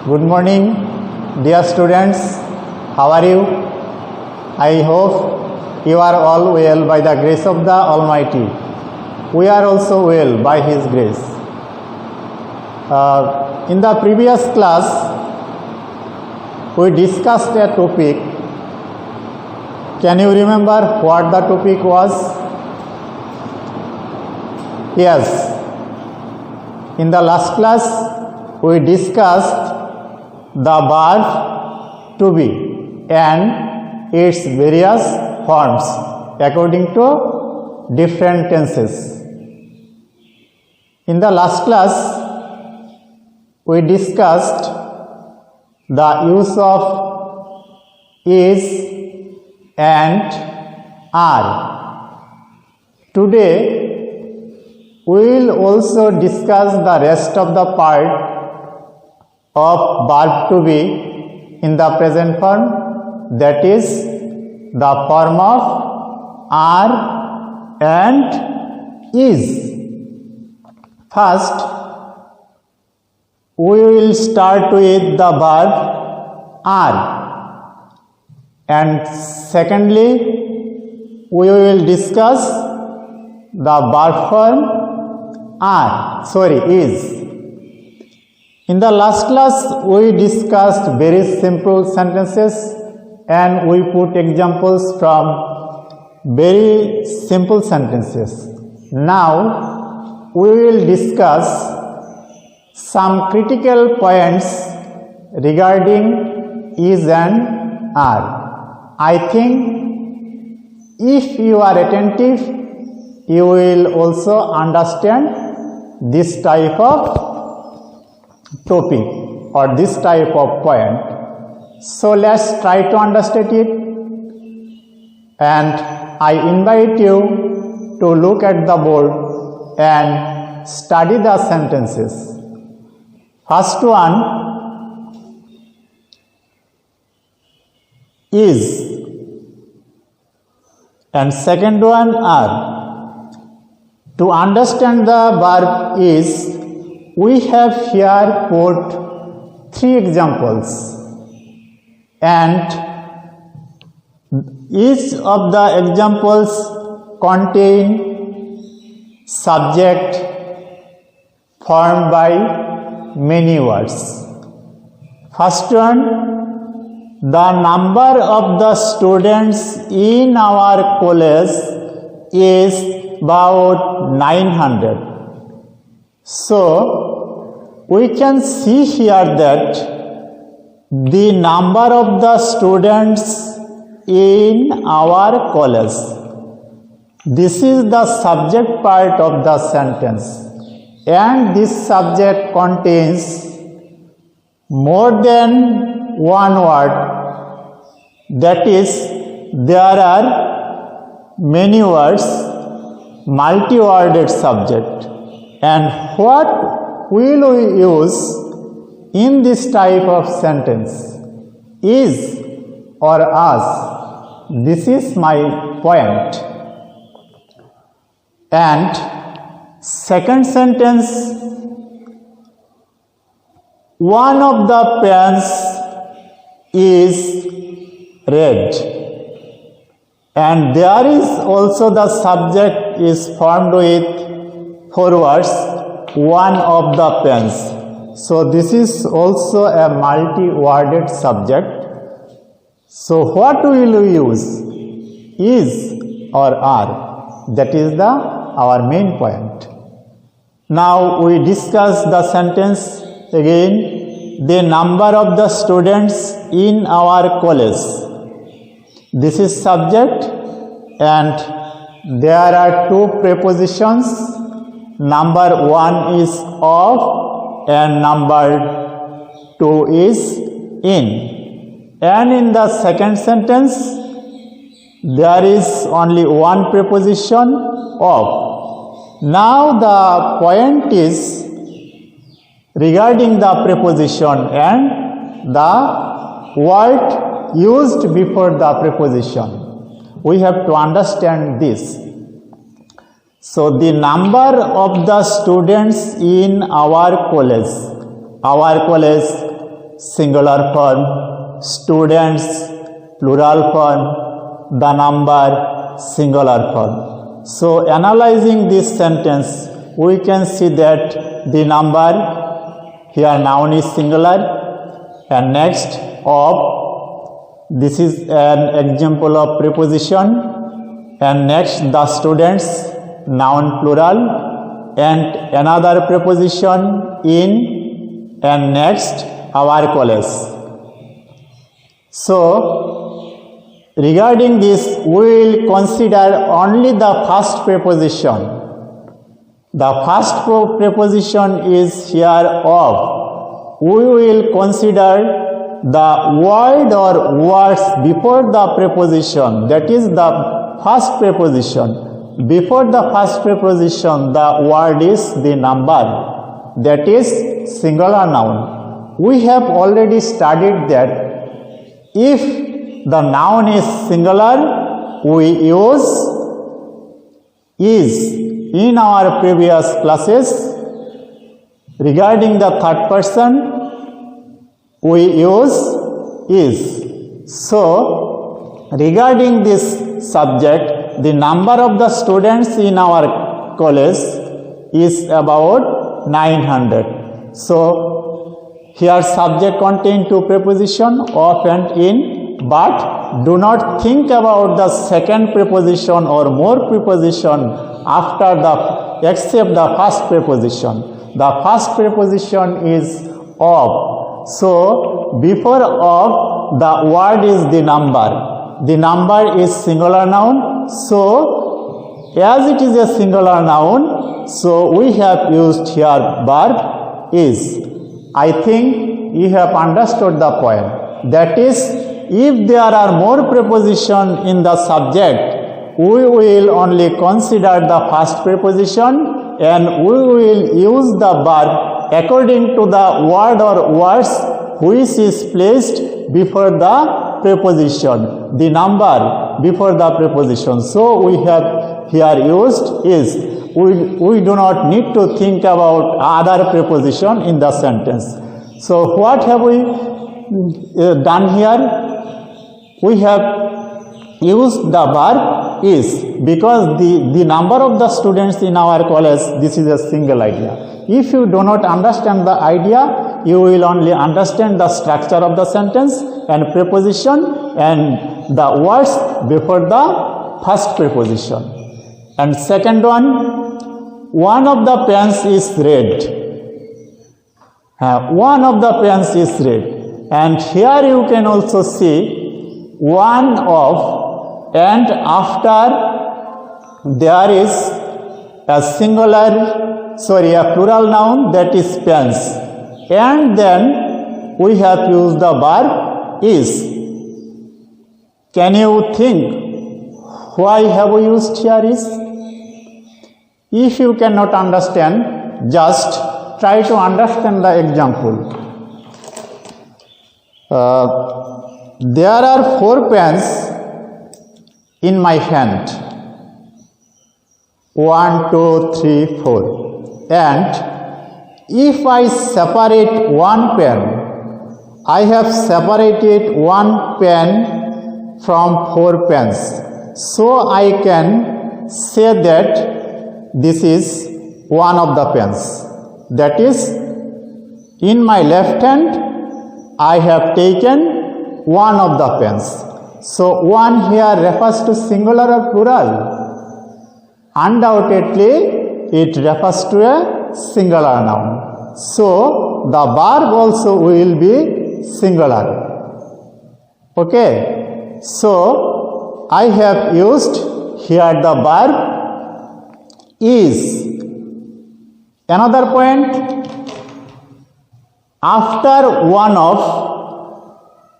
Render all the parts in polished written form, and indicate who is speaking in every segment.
Speaker 1: Good morning, dear students. How are you? I hope you are all well by the grace of the Almighty. We are also well by His grace. In the previous class, we discussed a topic. Can you remember what the topic was? Yes. In the last class, we discussed the verb to be and its various forms according to different tenses. In the last class, we discussed the use of is and are. Today, we will also discuss the rest of the part of verb to be in the present form, that is the form of are and is. First, we will start with the verb are, and secondly, we will discuss the verb form is. In the last class, we discussed very simple sentences and we put examples from very simple sentences. Now, we will discuss some critical points regarding is and are. I think if you are attentive, you will also understand this type of topic or this type of point. So let's try to understand it, and I invite you to look at the board and study the sentences. First one is and second one are. To understand the verb is, we have here put three examples, and each of the examples contain subject formed by many words. First one, the number of the students in our college is about 900. So, we can see here that the number of the students in our college. This is the subject part of the sentence, and this subject contains more than one word. That is, there are many words, multi-worded subject. And what will we use in this type of sentence? Is or as. This is my point. And second sentence, one of the pens is red. And there is also the subject is formed with four words, one of the pens. So this is also a multi-worded subject. So what will we use? Is or are. That is our main point. Now we discuss the sentence again. The number of the students in our college. This is subject, and there are two prepositions. Number one is of and number two is in. And in the second sentence, there is only one preposition of. Now the point is regarding the preposition and the word used before the preposition. We have to understand this. So the number of the students in our college singular form, students plural form, the number singular form. So analyzing this sentence, we can see that the number here noun is singular, and next of, this is an example of preposition, and next the students noun plural, and another preposition in, and next our college. So regarding this, we will consider only the first preposition. The first preposition is here of. We will consider the word or words before the preposition, that is the first preposition. Before the first preposition, the word is the number, that is singular noun. We have already studied that if the noun is singular, we use is in our previous classes. Regarding the third person, we use is. So regarding this subject, the number of the students in our college is about 900. So here subject contain two preposition, of and in, but do not think about the second preposition or more preposition after the, except the first preposition. The first preposition is of. So before of, the word is the number. The number is singular noun. So as it is a singular noun, so we have used here verb is. I think you have understood the point. That is, if there are more preposition in the subject, we will only consider the first preposition and we will use the verb according to the word or words which is placed before the preposition, the number before the preposition. So we have here used is. We do not need to think about other preposition in the sentence. So what have we done here? We have used the verb is, because the number of the students in our college, this is a single idea. If you do not understand the idea, you will only understand the structure of the sentence and preposition and the words before the first preposition. And second one of the pens is red. One of the pens is red. And here you can also see one of, and after there is a plural noun, that is pens. And then we have used the verb is. Can you think why have we used here is? If you cannot understand, just try to understand the example. There are 4 pens in my hand. 1, 2, 3, 4. And if I separate one pen, I have separated one pen from 4 pens. So I can say that this is one of the pens. That is, in my left hand, I have taken one of the pens. So one here refers to singular or plural? Undoubtedly, it refers to a singular noun. So the verb also will be singular. Okay. So I have used here the verb is. Another point, after one of,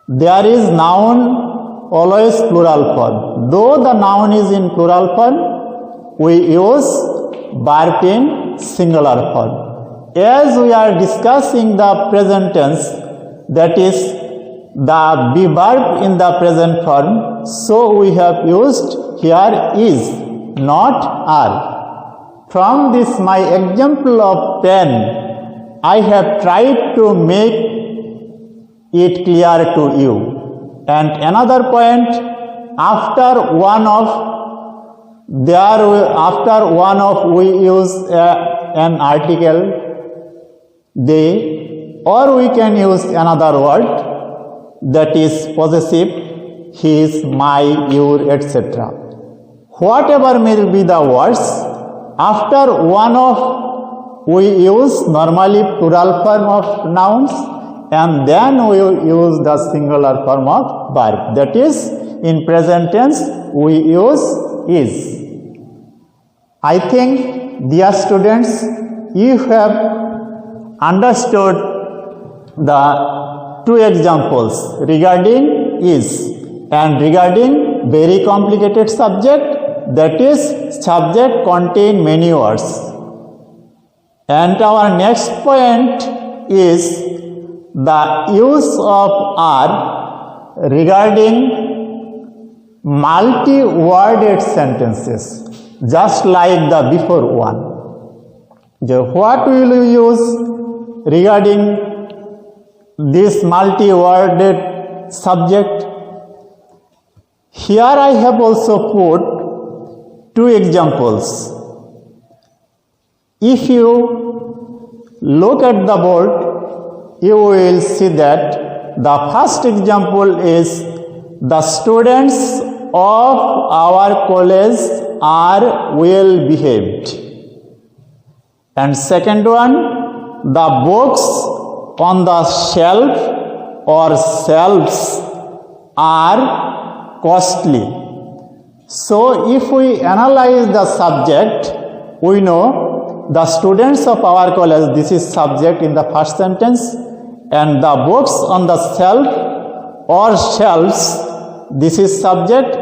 Speaker 1: there is noun always plural form. Though the noun is in plural form, we use verb in singular form. As we are discussing the present tense, that is the verb in the present form, so we have used here is, not are. From this my example of pen, I have tried to make it clear to you. And another point, after one of we use an article, they, or we can use another word that is possessive, his, my, your, etc. Whatever may be the words, after one of we use normally plural form of nouns, and then we use the singular form of verb. That is, in present tense we use is. I think, dear students, you have understood the two examples regarding is and regarding very complicated subject, that is, subject contain many words. And our next point is the use of are regarding multi-worded sentences, just like the before one. What will you use regarding this multi-worded subject? Here I have also put two examples. If you look at the board, you will see that the first example is the students of our college are well behaved. And second one, the books on the shelf or shelves are costly. So if we analyze the subject, we know the students of our college, this is subject in the first sentence, and the books on the shelf or shelves, this is subject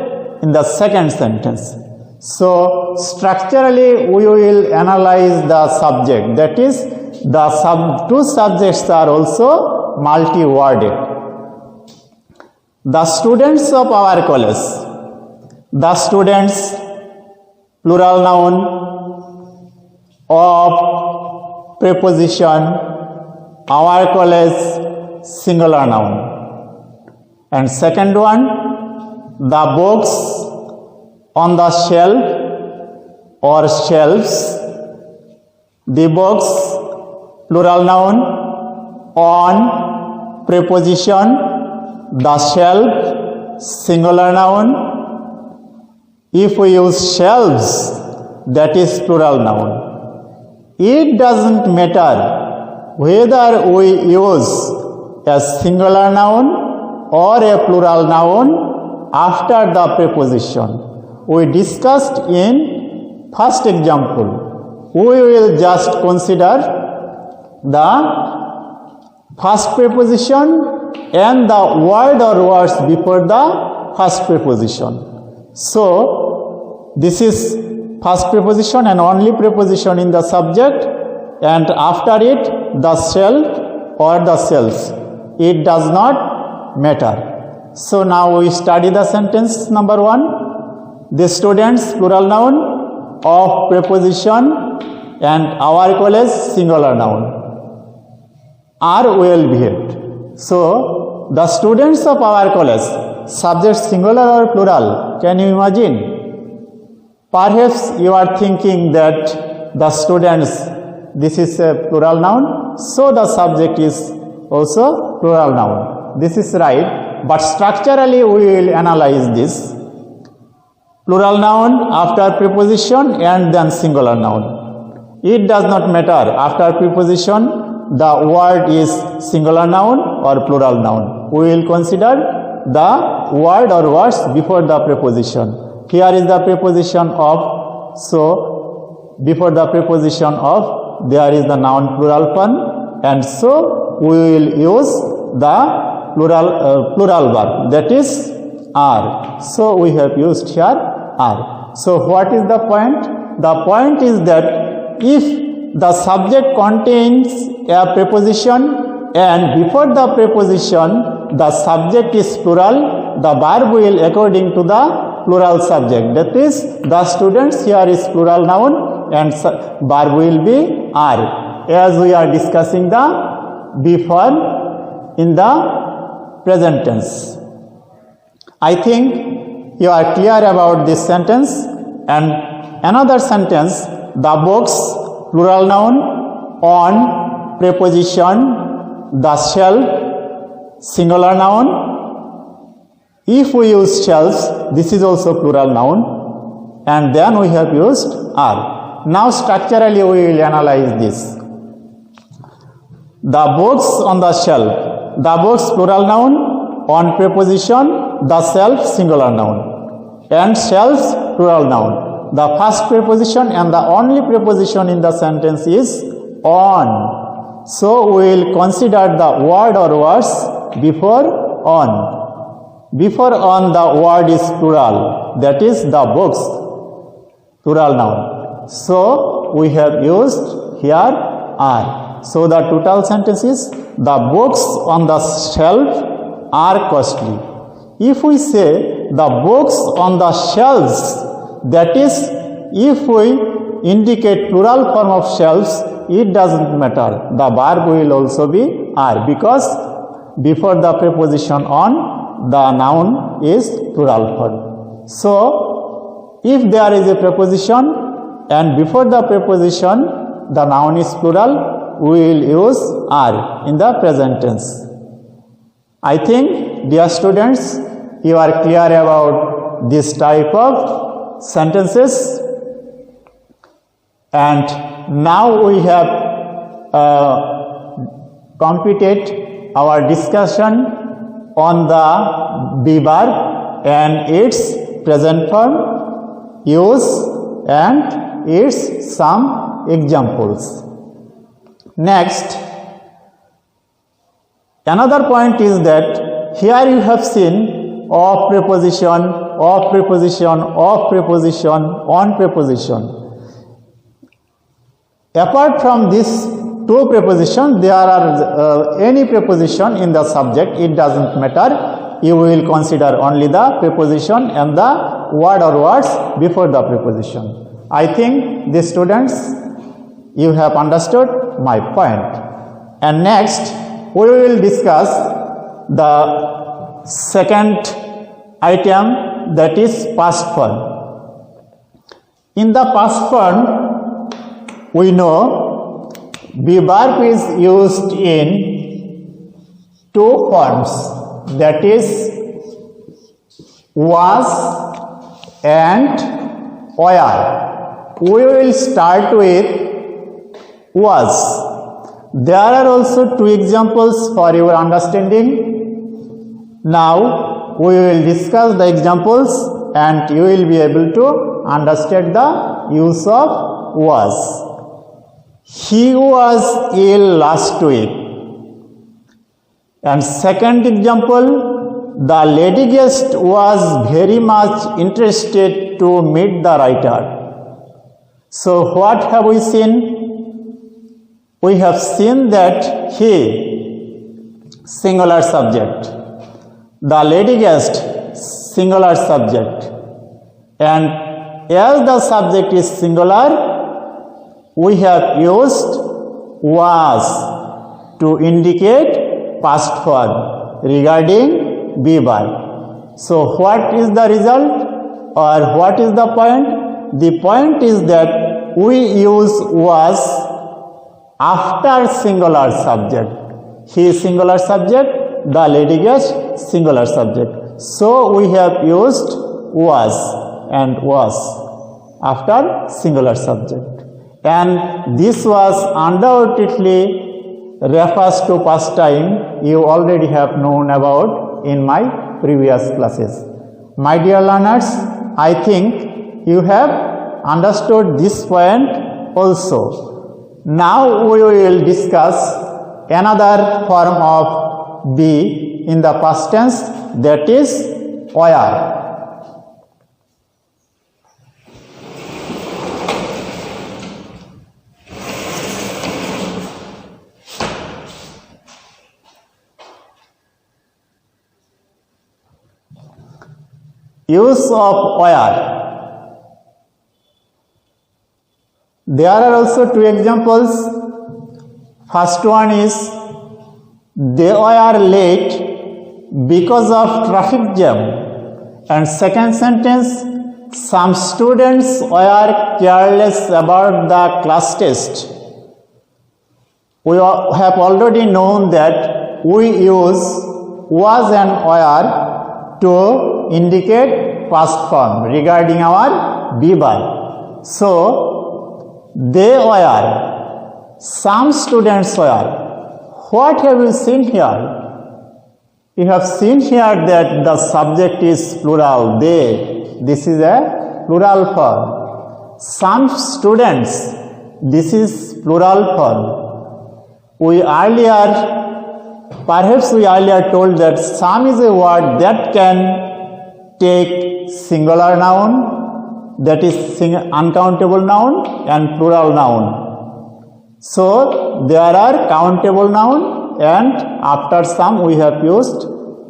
Speaker 1: in the second sentence. So structurally we will analyze the subject, that is, the two subjects are also multi-worded. The students of our college, the students, plural noun of preposition, our college, singular noun. And second one, the books on the shelf or shelves, the books, plural noun, on preposition, the shelf, singular noun. If we use shelves, that is plural noun. It doesn't matter whether we use a singular noun or a plural noun after the preposition. We discussed in first example. We will just consider the first preposition and the word or words before the first preposition. So this is first preposition and only preposition in the subject, and after it the shelf or the shelves. It does not matter. So now we study the sentence number 1. The students, plural noun of preposition, and our college, singular noun, are well behaved. So the students of our college, subject singular or plural, can you imagine? Perhaps you are thinking that the students, this is a plural noun, so the subject is also plural noun. This is right, but structurally we will analyze this. Plural noun after preposition and then singular noun. It does not matter after preposition the word is singular noun or plural noun. We will consider the word or words before the preposition. Here is the preposition of, so before the preposition of there is the noun plural form, and so we will use the plural verb, that is are. So we have used here are. So what is the point? The point is that if the subject contains a preposition and before the preposition the subject is plural, the verb will according to the plural subject. That is, the students here is plural noun and verb will be are, as we are discussing the before in the present tense. I think you are clear about this sentence. And another sentence, the books, plural noun, on, preposition, the shelf, singular noun. If we use shelves, this is also plural noun, and then we have used are. Now structurally we will analyze this. The books on the shelf, the books plural noun, on preposition, the shelf singular noun, and shelves plural noun. The first preposition and the only preposition in the sentence is on. So we will consider the word or words before on. Before on the word is plural, that is the books, plural noun. So we have used here are. So the total sentence is, the books on the shelf are costly. If we say the books on the shelves, that is, if we indicate plural form of shelves, it doesn't matter. The verb will also be are, because before the preposition on, the noun is plural form. So, if there is a preposition and before the preposition the noun is plural, we will use are in the present tense. I think, dear students, you are clear about this type of sentences. And now we have completed our discussion on the be verb and its present form, use, and its some examples. Next, another point is that here you have seen of preposition, of preposition, of preposition, on preposition. Apart from this two preposition, there are any preposition in the subject, it doesn't matter. You will consider only the preposition and the word or words before the preposition. I think the students, you have understood my point. And next we will discuss the second item, that is past form. In the past form, we know be verb is used in two forms, that is was and were. We will start with was. There are also two examples for your understanding. Now we will discuss the examples and you will be able to understand the use of was. He was ill last week. And second example, the lady guest was very much interested to meet the writer. So what have we seen? We have seen that he, singular subject, the lady guest, singular subject, and as the subject is singular, we have used was to indicate past form regarding be verb. So what is the result or what is the point? The point is that we use was after singular subject. He is singular subject, the lady guest singular subject. So we have used was and was after singular subject. And this was undoubtedly refers to past time, you already have known about in my previous classes. My dear learners, I think you have understood this point also. Now we will discuss another form of be in the past tense, that is were. Use of were. There are also two examples. First one is they were late because of traffic jam. And second sentence, some students were careless about the class test. We have already known that we use was and were to indicate past form regarding our be verb. So, they were, some students were. What have you seen here? You have seen here that the subject is plural, they. This is a plural form. Some students, this is plural form. Perhaps we earlier told that some is a word that can take singular noun, that is uncountable noun, and plural noun. So, there are countable noun, and after some we have used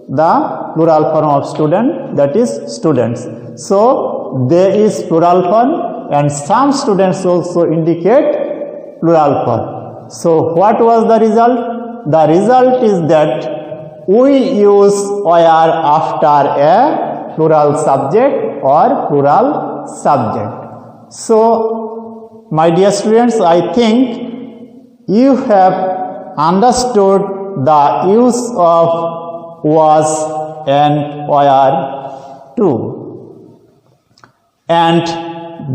Speaker 1: the plural form of student, that is students. So, there is plural form, and some students also indicate plural form. So, what was the result? The result is that we use were after a plural subject or plural subject. So, my dear students, I think you have understood the use of was and were too. And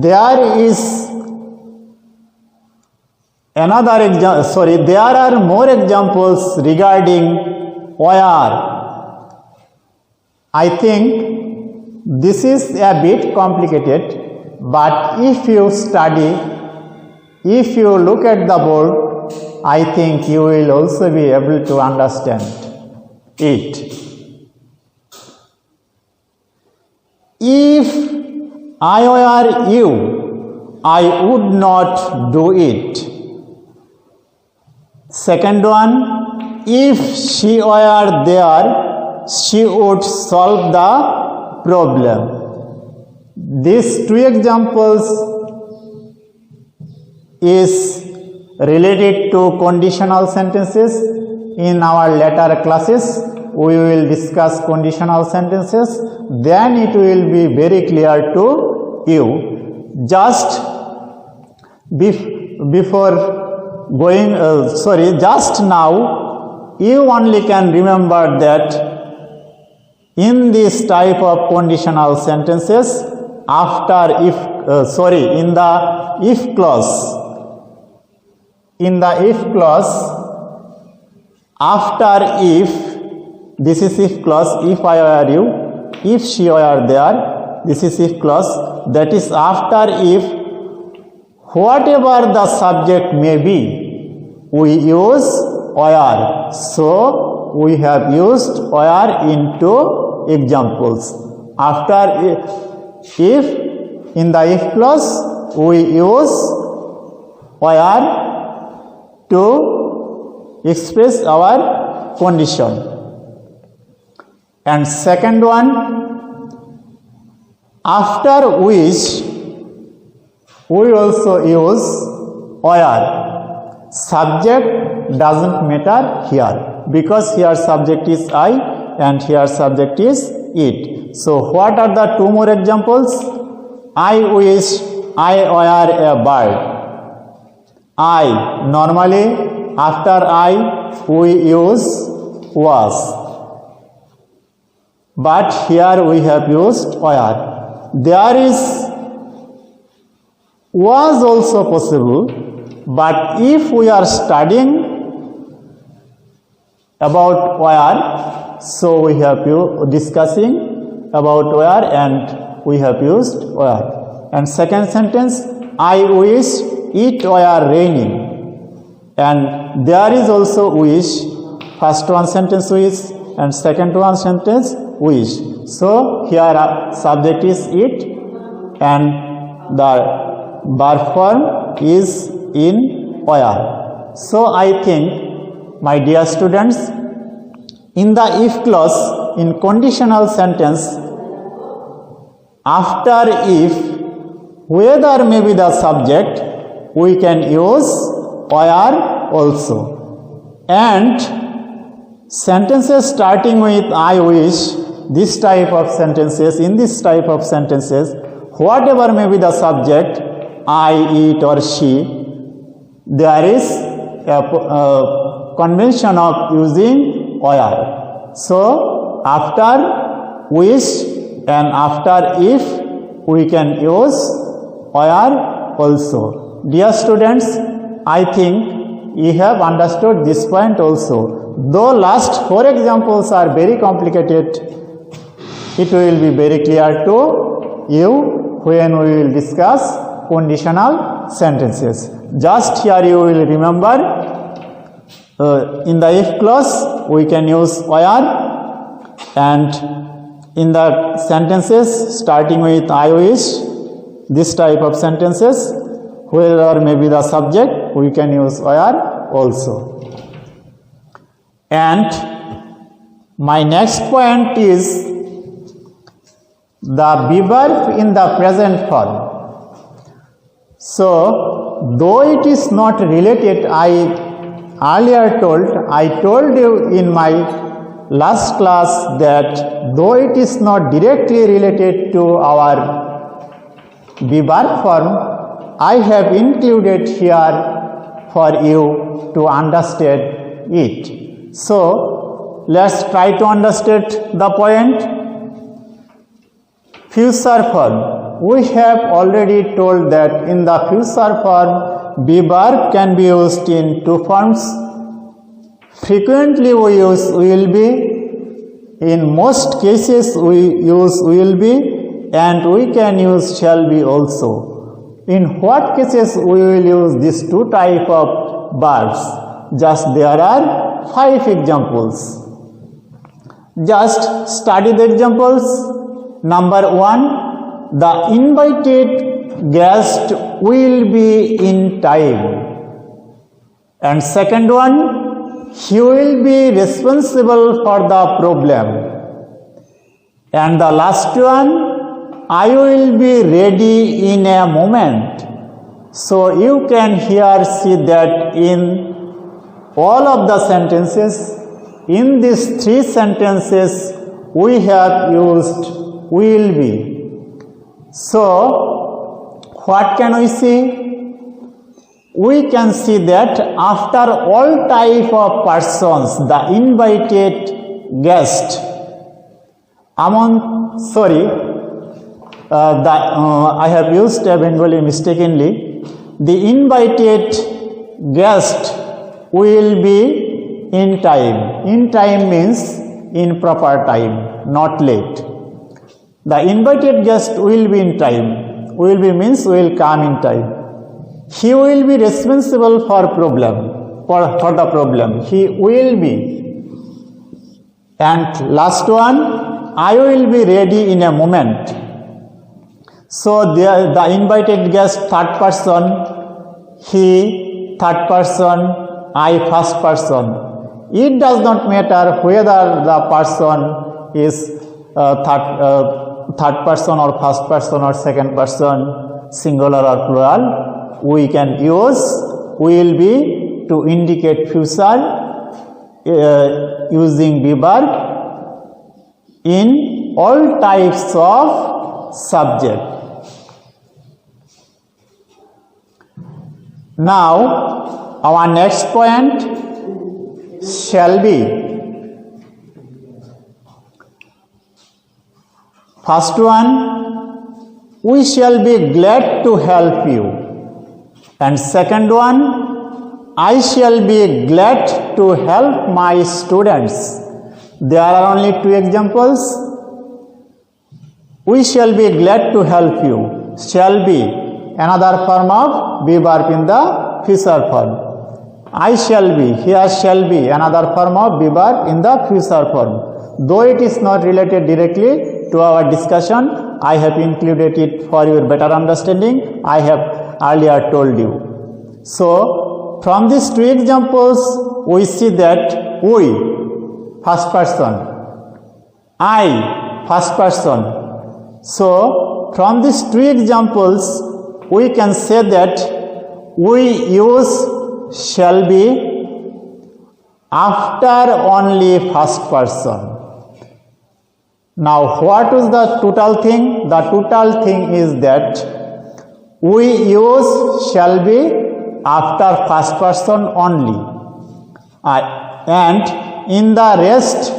Speaker 1: there is another example, there are more examples regarding where. I think this is a bit complicated, but if you study, if you look at the board, I think you will also be able to understand it. If I were you, I would not do it. Second one, if she were there, she would solve the problem. These two examples is related to conditional sentences. In our later classes, we will discuss conditional sentences. Then it will be very clear to you. Just before going, just now, you only can remember that in this type of conditional sentences, after if, in the if clause, after if, this is if clause, if I were you, if she were there, this is if clause, that is after if, whatever the subject may be, we use were. So, we have used were into examples. After if, in the if clause, we use were to express our condition. And second one, after which, we also use were. Subject doesn't matter here, because here subject is I and here subject is it. So, what are the two more examples? I wish I were a bird. I, normally after I we use was, but here we have used were. There is was also possible, but if we are studying about where, so we have discussing about where and we have used where. And second sentence, I wish it were raining, and there is also wish. First one sentence wish and second one sentence wish. So here subject is it and the verb form is in where. So I think, my dear students, in the if clause, in conditional sentence, after if, whether may be the subject, we can use where also. And sentences starting with I wish, this type of sentences, in this type of sentences, whatever may be the subject, I, it or she, there is a convention of using where. So after wish and after if we can use where also. Dear students, I think you have understood this point also. Though last 4 examples are very complicated, it will be very clear to you when we will discuss conditional sentences. Just here you will remember, in the if clause we can use where, and in the sentences starting with I wish, this type of sentences, wherever may be the subject, we can use where also. And my next point is the be verb in the present form. So, though it is not related, I told you in my last class that though it is not directly related to our be verb form, I have included here for you to understand it. So, let's try to understand the point. Future form. We have already told that in the future form, be verb can be used in 2 forms. Frequently we use will be, in most cases we use will be, and we can use shall be also. In what cases we will use these 2 type of verbs? Just there are 5 examples. Just study the examples. Number 1, the invited guest will be in time. And second one, he will be responsible for the problem. And the last one, I will be ready in a moment. So you can here see that in all of the sentences, in these 3 sentences, we have used will be. So, what can we see? We can see that after all type of persons, the invited guest, I have used a Bengali mistakenly. The invited guest will be in time. In time means in proper time, not late. The invited guest will be in time. Will be means will come in time. He will be responsible for problem, for the problem. He will be. And last one, I will be ready in a moment. So the invited guest third person, he third person, I first person. It does not matter whether the person is third person or first person or second person, singular or plural. We can use will be to indicate future using be verb in all types of subject. Now our next point, shall be. First one, we shall be glad to help you. And second one, I shall be glad to help my students. There are only 2 examples. We shall be glad to help you. Shall be, another form of be verb in the future form. I shall be, here shall be, another form of be verb in the future form. Though it is not related directly to our discussion, I have included it for your better understanding. I have earlier told you. So, from these 2 examples, we see that we, first person, I, first person. So, from these 2 examples, we can say that we use shall be after only first person. Now what is the total thing? The total thing is that we use shall be after first person only, and in the rest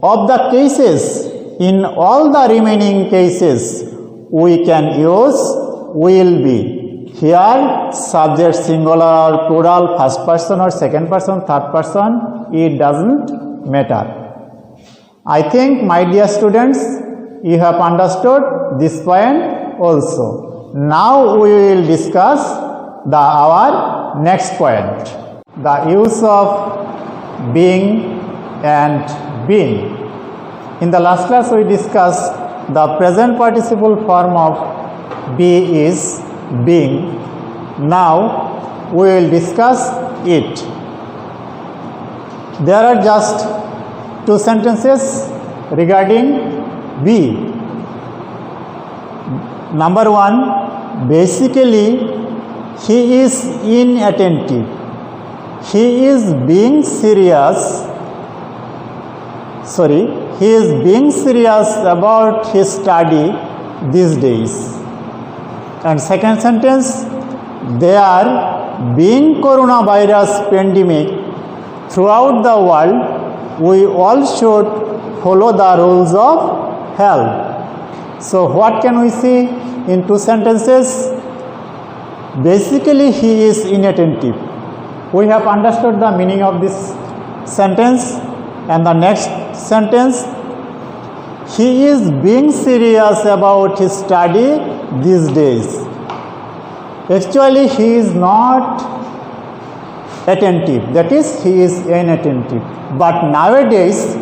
Speaker 1: of the cases, in all the remaining cases, we can use will be. Here subject singular or plural, first person or second person, third person, it doesn't matter. I think, my dear students, you have understood this point also. Now we will discuss our next point, the use of being and been. In the last class we discussed the present participle form of be is being. Now we will discuss it. There are just two sentences regarding be. Number one, basically he is inattentive. He is being serious. He is being serious about his study these days. And second sentence, there being coronavirus pandemic throughout the world, we all should follow the rules of health. So what can we see in two sentences? Basically he is inattentive. We have understood the meaning of this sentence. And the next sentence, he is being serious about his study these days. Actually he is not attentive, that is he is inattentive. But nowadays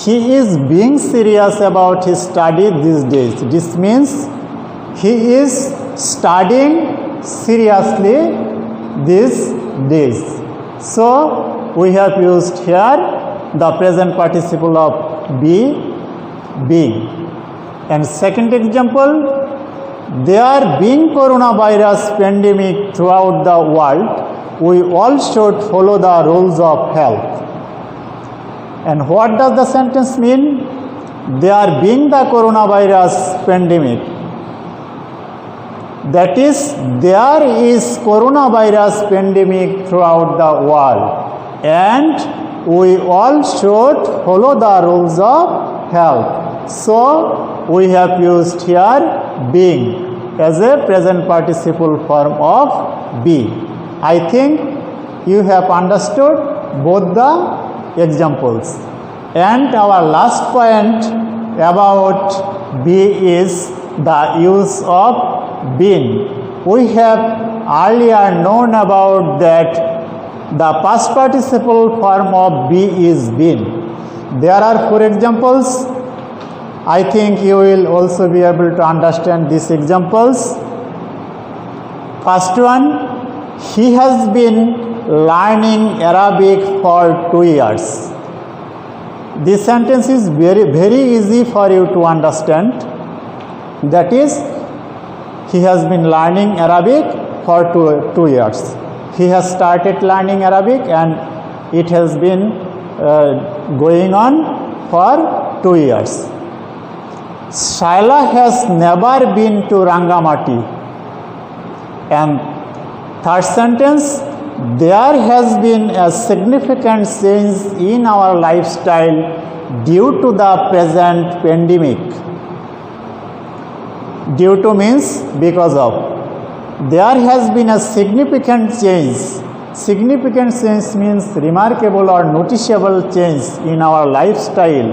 Speaker 1: he is being serious about his study these days. This means he is studying seriously these days. So we have used here the present participle of be, being. And second example, there being coronavirus pandemic throughout the world, we all should follow the rules of health. And what does the sentence mean? There being the coronavirus pandemic, that is, there is coronavirus pandemic throughout the world, and we all should follow the rules of health. So we have used here being as a present participle form of be. I think you have understood both the examples. And our last point about be is the use of been. We have earlier known about that the past participle form of be is been. There are four examples. I think you will also be able to understand these examples. First one, he has been learning Arabic for 2 years. This sentence is very easy for you to understand. That is, he has been learning Arabic for 2 years. He has started learning Arabic and it has been going on for 2 years. Shaila has never been to Rangamati. And third sentence, there has been a significant change in our lifestyle due to the present pandemic. Due to means because of. There has been a significant change. Significant change means remarkable or noticeable change in our lifestyle.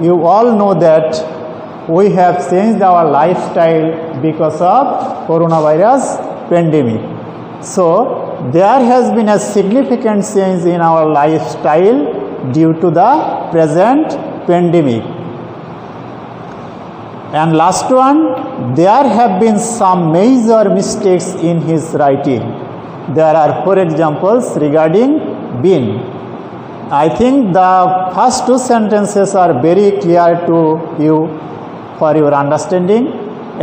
Speaker 1: You all know that we have changed our lifestyle because of coronavirus pandemic. So there has been a significant change in our lifestyle due to the present pandemic. And last one, there have been some major mistakes in his writing. There are 4 examples regarding been. I think the first 2 sentences are very clear to you for your understanding.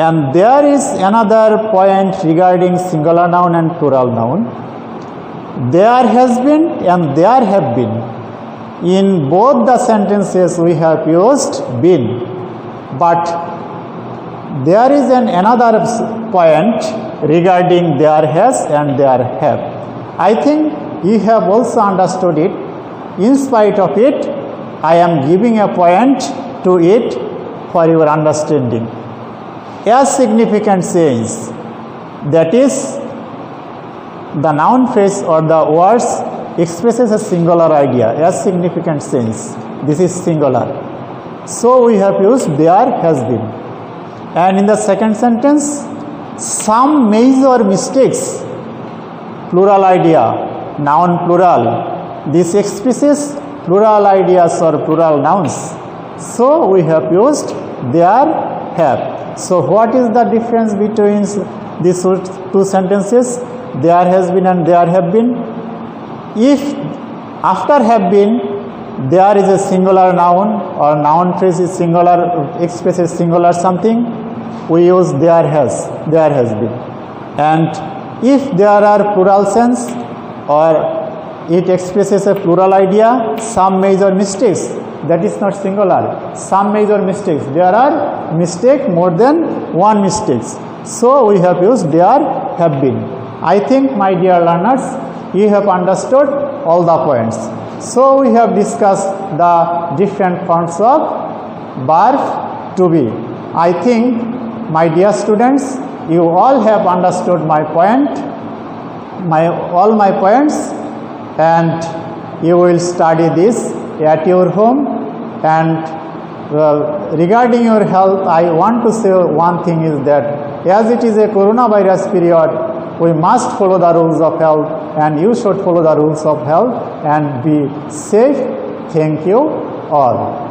Speaker 1: And there is another point regarding singular noun and plural noun. there has been and there have been. In both the sentences we have used been, but there is another point regarding there has and there have. I think you have also understood it. In spite of it, I am giving a point to it for your understanding. A significant change, that is, the noun phrase or the words expresses a singular idea, a significant change. This is singular. So we have used there has been. And in the second sentence, some major mistakes, plural idea, noun plural. This expresses plural ideas or plural nouns. So we have used there have. So what is the difference between these two sentences? There has been and there have been. If after have been there is a singular noun or noun phrase is singular, expresses singular something, we use there has been. And if there are plural sense or it expresses a plural idea, some major mistakes, that is not singular, some major mistakes, there are mistake more than one mistakes. So we have used there have been. I think, my dear learners, you have understood all the points. So we have discussed the different forms of verb to be. I think, my dear students, you all have understood my point, all my points, and you will study this at your home. And regarding your health, I want to say one thing is that as it is a coronavirus period, we must follow the rules of health, and you should follow the rules of health and be safe. Thank you all.